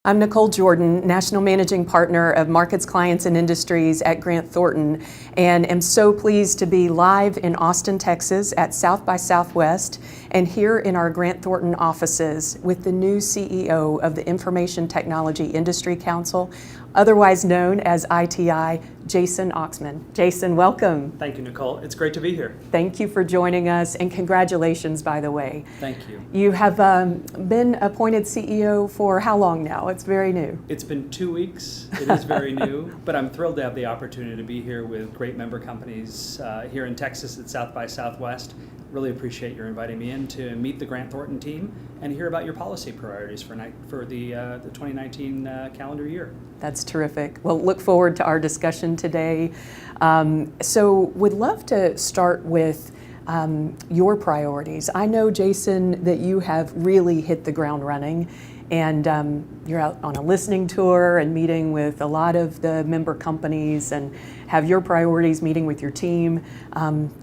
I'm Nichole Jordan, National Managing Partner of Markets, Clients, and Industries at Grant Thornton, and am so pleased to be live in Austin, Texas at South by Southwest and here in our Grant Thornton offices with the new CEO of the Information Technology Industry Council, otherwise known as ITI, Jason Oxman. Jason, welcome. Thank you, Nichole. It's great to be here. Thank you for joining us, and congratulations, by the way. Thank you. You have been appointed CEO for how long now? It's very new. It's been 2 weeks. It is very new, but I'm thrilled to have the opportunity to be here with great member companies here in Texas at South by Southwest. Really appreciate your inviting me in to meet the Grant Thornton team and hear about your policy priorities for the 2019 calendar year. That's terrific. Well, look forward to our discussion today. So would love to start with your priorities. I know, Jason, that you have really hit the ground running, and you're out on a listening tour and meeting with a lot of the member companies and have your priorities, meeting with your team.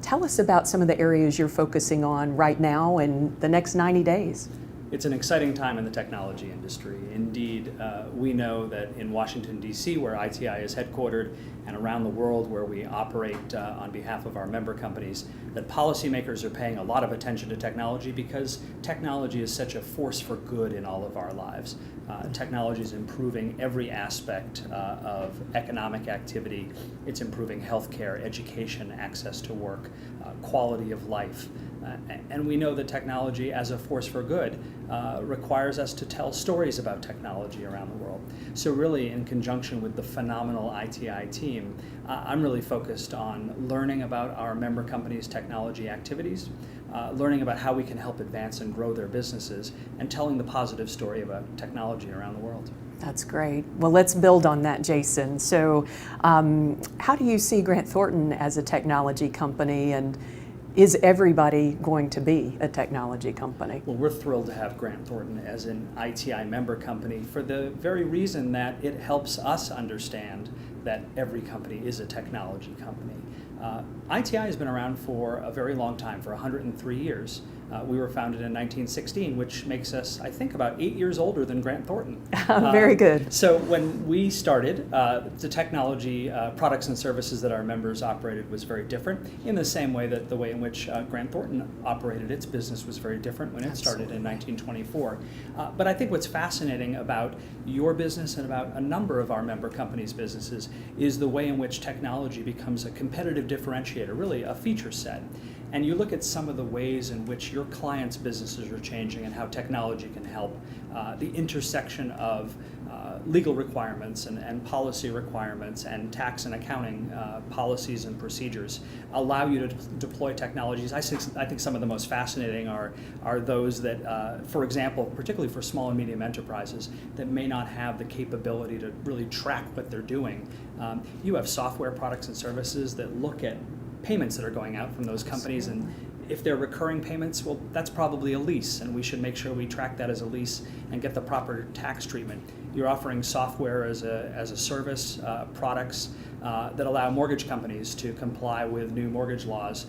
Tell us about some of the areas you're focusing on right now and the next 90 days. It's an exciting time in the technology industry. Indeed, we know that in Washington, D.C., where ITI is headquartered, and around the world where we operate on behalf of our member companies, that policymakers are paying a lot of attention to technology because technology is such a force for good in all of our lives. Technology is improving every aspect of economic activity. It's improving healthcare, education, access to work, quality of life. And we know that technology as a force for good requires us to tell stories about technology around the world. So really, in conjunction with the phenomenal ITI team, I'm really focused on learning about our member companies' technology activities, learning about how we can help advance and grow their businesses, and telling the positive story about technology around the world. That's great. Well, let's build on that, Jason. So how do you see Grant Thornton as a technology company, and is everybody going to be a technology company? Well, we're thrilled to have Grant Thornton as an ITI member company for the very reason that it helps us understand that every company is a technology company. ITI has been around for a very long time, for 103 years. We were founded in 1916, which makes us, I think, about 8 years older than Grant Thornton. Very good. So when we started, the technology products and services that our members operated was very different, in the same way that the way in which Grant Thornton operated its business was very different when it started in 1924. But I think what's fascinating about your business and about a number of our member companies' businesses is the way in which technology becomes a competitive differentiator, really a feature set. And you look at some of the ways in which your clients' businesses are changing and how technology can help. The intersection of legal requirements and policy requirements and tax and accounting policies and procedures allow you to deploy technologies. I think some of the most fascinating are those that, for example, particularly for small and medium enterprises that may not have the capability to really track what they're doing. You have software products and services that look at payments that are going out from those companies, and if they're recurring payments, well, that's probably a lease, and we should make sure we track that as a lease and get the proper tax treatment. You're offering software as a service, products that allow mortgage companies to comply with new mortgage laws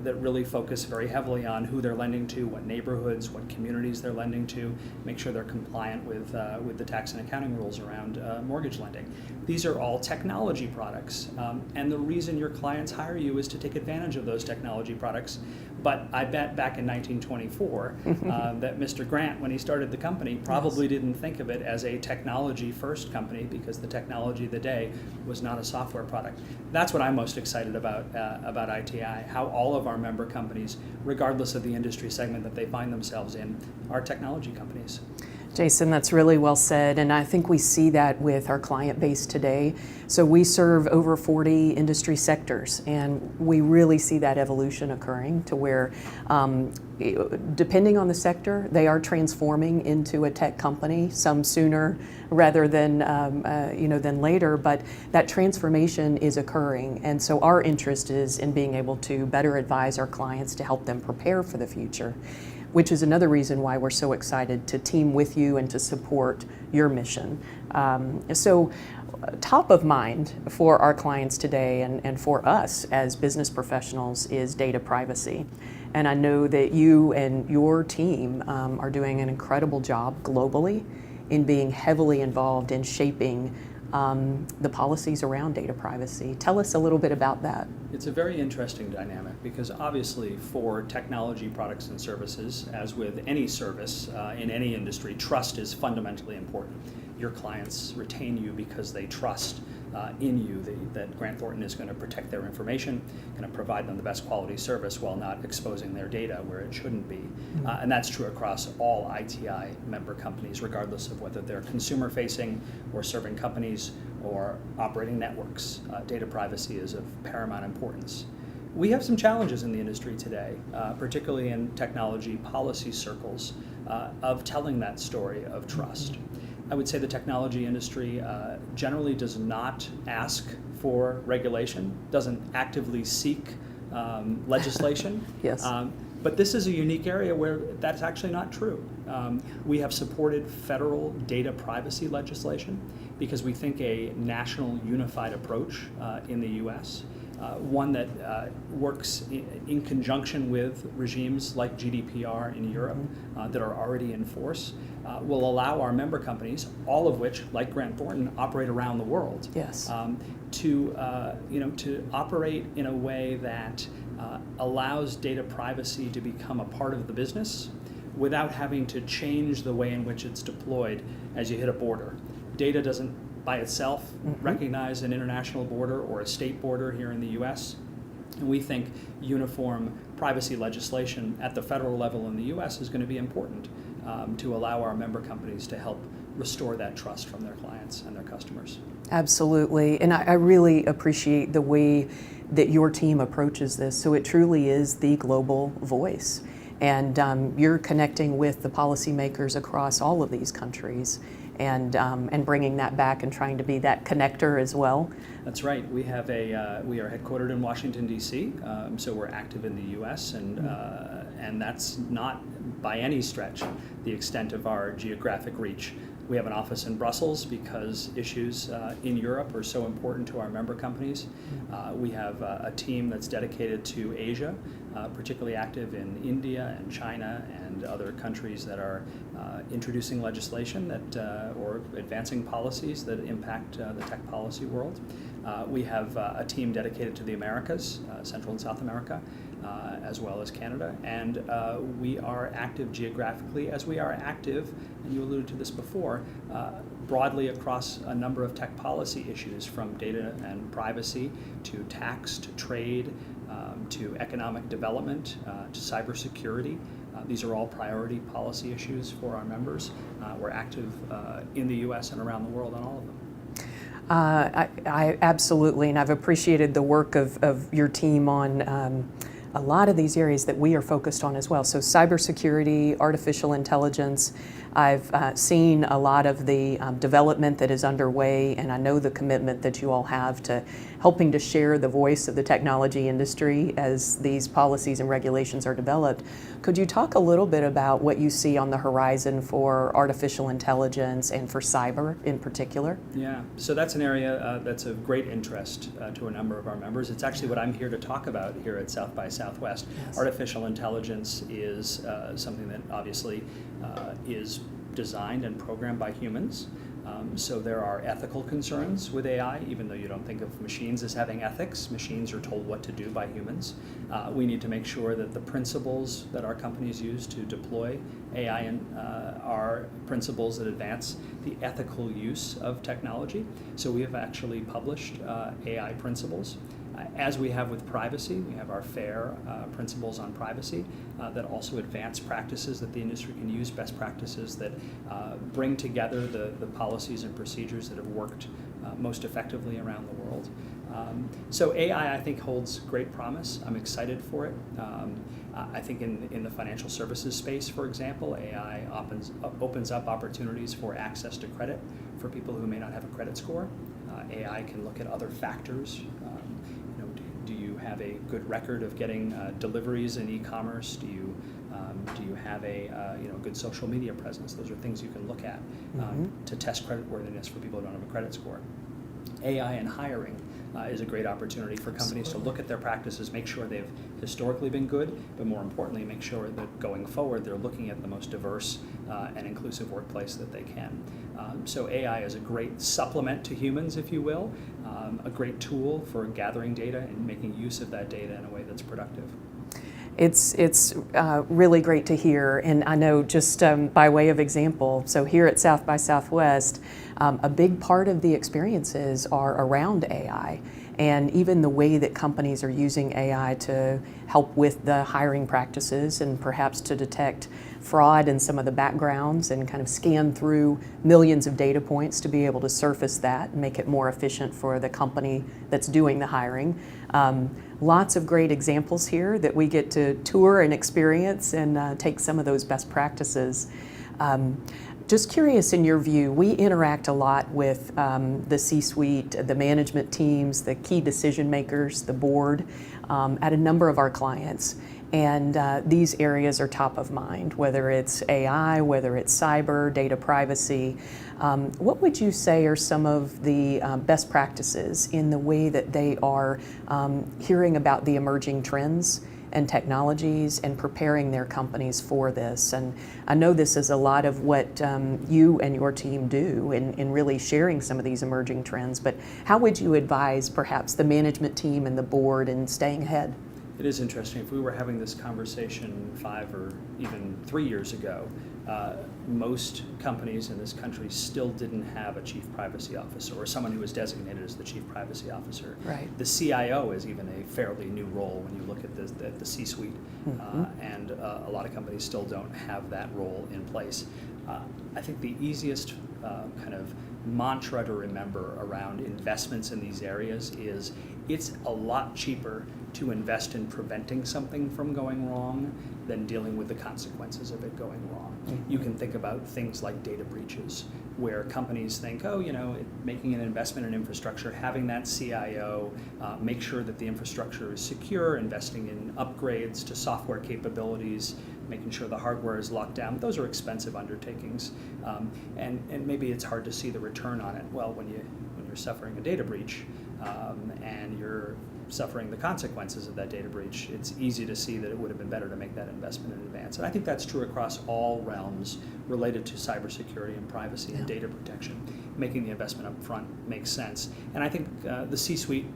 that really focus very heavily on who they're lending to, what neighborhoods, what communities they're lending to, make sure they're compliant with the tax and accounting rules around mortgage lending. These are all technology products, and the reason your clients hire you is to take advantage of those technology products. But I bet back in 1924 that Mr. Grant, when he started the company, probably didn't think of it as a technology-first company because the technology of the day was not a software product. That's what I'm most excited about ITI, how all of our member companies, regardless of the industry segment that they find themselves in, are technology companies. Jason, that's really well said, and I think we see that with our client base today. So we serve over 40 industry sectors, and we really see that evolution occurring to where, depending on the sector, they are transforming into a tech company, some sooner rather than than later, but that transformation is occurring. And so our interest is in being able to better advise our clients to help them prepare for the future, which is another reason why we're so excited to team with you and to support your mission. So top of mind for our clients today and for us as business professionals is data privacy. And I know that you and your team are doing an incredible job globally in being heavily involved in shaping the policies around data privacy. Tell us a little bit about that. It's a very interesting dynamic because obviously for technology products and services, as with any service in any industry, trust is fundamentally important. Your clients retain you because they trust in you that Grant Thornton is going to protect their information, going to provide them the best quality service while not exposing their data where it shouldn't be. And that's true across all ITI member companies, regardless of whether they're consumer-facing or serving companies or operating networks. Data privacy is of paramount importance. We have some challenges in the industry today, particularly in technology policy circles, of telling that story of trust. I would say the technology industry generally does not ask for regulation, doesn't actively seek legislation. Yes. But this is a unique area where that's actually not true. We have supported federal data privacy legislation because we think a national unified approach in the U.S., one that works in conjunction with regimes like GDPR in Europe that are already in force, will allow our member companies, all of which, like Grant Thornton, operate around the world, Yes. to operate in a way that allows data privacy to become a part of the business without having to change the way in which it's deployed as you hit a border. Data doesn't by itself recognize an international border or a state border here in the U.S. And we think uniform privacy legislation at the federal level in the U.S. is going to be important to allow our member companies to help restore that trust from their clients and their customers. Absolutely, and I really appreciate the way that your team approaches this. So it truly is the global voice, and you're connecting with the policymakers across all of these countries, and bringing that back and trying to be that connector as well. That's right. We have we are headquartered in Washington D.C., so we're active in the U.S. and that's not by any stretch the extent of our geographic reach. We have an office in Brussels because issues in Europe are so important to our member companies. We have a team that's dedicated to Asia, particularly active in India and China and other countries that are introducing legislation that or advancing policies that impact the tech policy world. We have a team dedicated to the Americas, Central and South America, as well as Canada, and we are active geographically as we are active, and you alluded to this before, broadly across a number of tech policy issues, from data and privacy to tax to trade to economic development to cybersecurity. These are all priority policy issues for our members. We're active in the U.S. and around the world on all of them. I absolutely, and I've appreciated the work of your team on a lot of these areas that we are focused on as well. So cybersecurity, artificial intelligence. I've seen a lot of the development that is underway, and I know the commitment that you all have to helping to share the voice of the technology industry as these policies and regulations are developed. Could you talk a little bit about what you see on the horizon for artificial intelligence and for cyber in particular? Yeah, so that's an area that's of great interest to a number of our members. It's actually what I'm here to talk about here at South by Southwest. Yes. Artificial intelligence is something that obviously is designed and programmed by humans. So there are ethical concerns with AI, even though you don't think of machines as having ethics. Machines are told what to do by humans. We need to make sure that the principles that our companies use to deploy AI are principles that advance the ethical use of technology. So we have actually published AI principles. As we have with privacy, we have our FAIR principles on privacy that also advance practices that the industry can use, best practices that bring together the policies and procedures that have worked most effectively around the world. So AI, I think, holds great promise. I'm excited for it. I think in the financial services space, for example, AI opens up opportunities for access to credit for people who may not have a credit score. AI can look at other factors. Do you have a good record of getting deliveries in e-commerce? Do you have a good social media presence? Those are things you can look at to test creditworthiness for people who don't have a credit score. AI in hiring is a great opportunity for companies to look at their practices, make sure they've historically been good, but more importantly, make sure that going forward they're looking at the most diverse and inclusive workplace that they can. So AI is a great supplement to humans, if you will, a great tool for gathering data and making use of that data in a way that's productive. It's really great to hear, and I know just by way of example, so here at South by Southwest, a big part of the experiences are around AI, and even the way that companies are using AI to help with the hiring practices and perhaps to detect fraud in some of the backgrounds and kind of scan through millions of data points to be able to surface that and make it more efficient for the company that's doing the hiring. Lots of great examples here that we get to tour and experience and take some of those best practices. Just curious, in your view, we interact a lot with the C-suite, the management teams, the key decision makers, the board, at a number of our clients. And these areas are top of mind, whether it's AI, whether it's cyber, data privacy. What would you say are some of the best practices in the way that they are hearing about the emerging trends and technologies and preparing their companies for this? And I know this is a lot of what you and your team do in really sharing some of these emerging trends, but how would you advise perhaps the management team and the board in staying ahead? It is interesting. If we were having this conversation 5 or even 3 years ago, most companies in this country still didn't have a chief privacy officer or someone who was designated as the chief privacy officer. Right. The CIO is even a fairly new role when you look at the C-suite, and a lot of companies still don't have that role in place. I think the easiest kind of mantra to remember around investments in these areas is it's a lot cheaper to invest in preventing something from going wrong than dealing with the consequences of it going wrong. You can think about things like data breaches, where companies think, oh, making an investment in infrastructure, having that CIO make sure that the infrastructure is secure, investing in upgrades to software capabilities, making sure the hardware is locked down. Those are expensive undertakings, and maybe it's hard to see the return on it. Well, when you're suffering a data breach and you're suffering the consequences of that data breach, it's easy to see that it would have been better to make that investment in advance. And I think that's true across all realms related to cybersecurity and privacy and data protection. Making the investment up front makes sense. And I think the C-suite,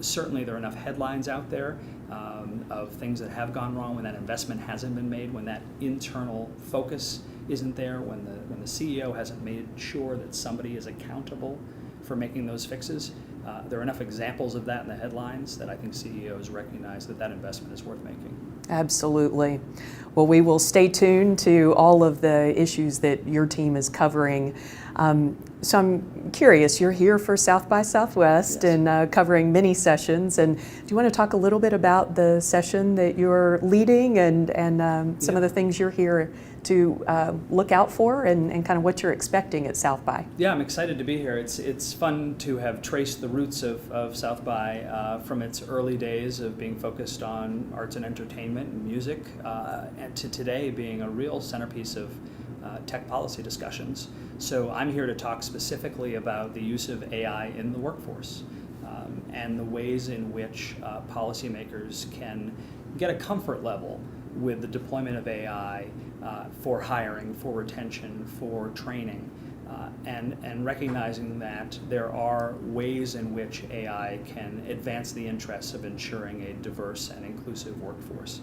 certainly there are enough headlines out there of things that have gone wrong when that investment hasn't been made, when that internal focus isn't there, when the CEO hasn't made sure that somebody is accountable for making those fixes. There are enough examples of that in the headlines that I think CEOs recognize that investment is worth making. Absolutely. Well, we will stay tuned to all of the issues that your team is covering. So I'm curious, you're here for South by Southwest, Yes. and covering many sessions. And do you want to talk a little bit about the session that you're leading and some of the things you're here to look out for and kind of what you're expecting at South by? Yeah, I'm excited to be here. It's fun to have traced the roots of South by from its early days of being focused on arts and entertainment and music, and to today being a real centerpiece of tech policy discussions. So I'm here to talk specifically about the use of AI in the workforce and the ways in which policymakers can get a comfort level with the deployment of AI for hiring, for retention, for training, and recognizing that there are ways in which AI can advance the interests of ensuring a diverse and inclusive workforce.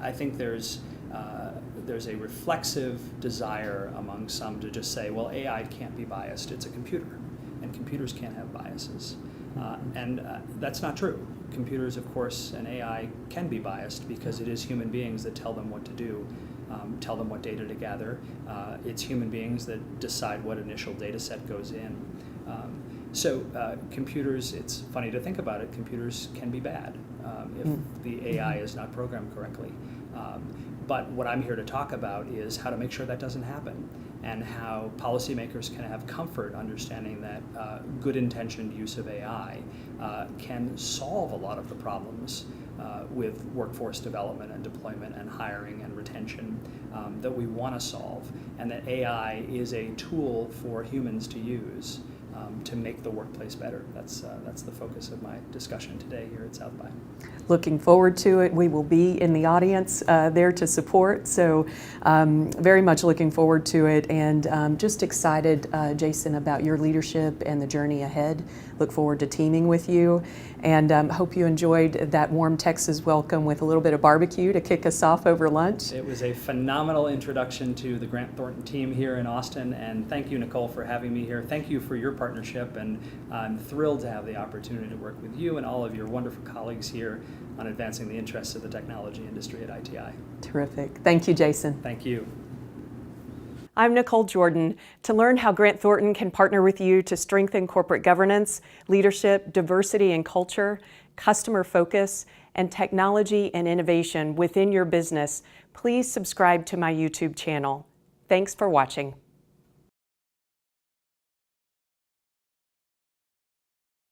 I think there's a reflexive desire among some to just say, well, AI can't be biased, it's a computer, and computers can't have biases. And that's not true. Computers, of course, and AI can be biased because it is human beings that tell them what to do, tell them what data to gather. It's human beings that decide what initial data set goes in. So computers, it's funny to think about it, computers can be bad if the AI is not programmed correctly. But what I'm here to talk about is how to make sure that doesn't happen, and how policymakers can have comfort understanding that good intentioned use of AI can solve a lot of the problems with workforce development and deployment and hiring and retention that we want to solve, and that AI is a tool for humans to use to make the workplace better. That's the focus of my discussion today here at South by. Looking forward to it. We will be in the audience there to support, so very much looking forward to it, and just excited, Jason, about your leadership and the journey ahead. Look forward to teaming with you, and hope you enjoyed that warm Texas welcome with a little bit of barbecue to kick us off over lunch. It was a phenomenal introduction to the Grant Thornton team here in Austin, and thank you, Nichole, for having me here. Thank you for your partnership, and I'm thrilled to have the opportunity to work with you and all of your wonderful colleagues here on advancing the interests of the technology industry at ITI. Terrific. Thank you, Jason. Thank you. I'm Nichole Jordan. To learn how Grant Thornton can partner with you to strengthen corporate governance, leadership, diversity and culture, customer focus, and technology and innovation within your business, please subscribe to my YouTube channel. Thanks for watching.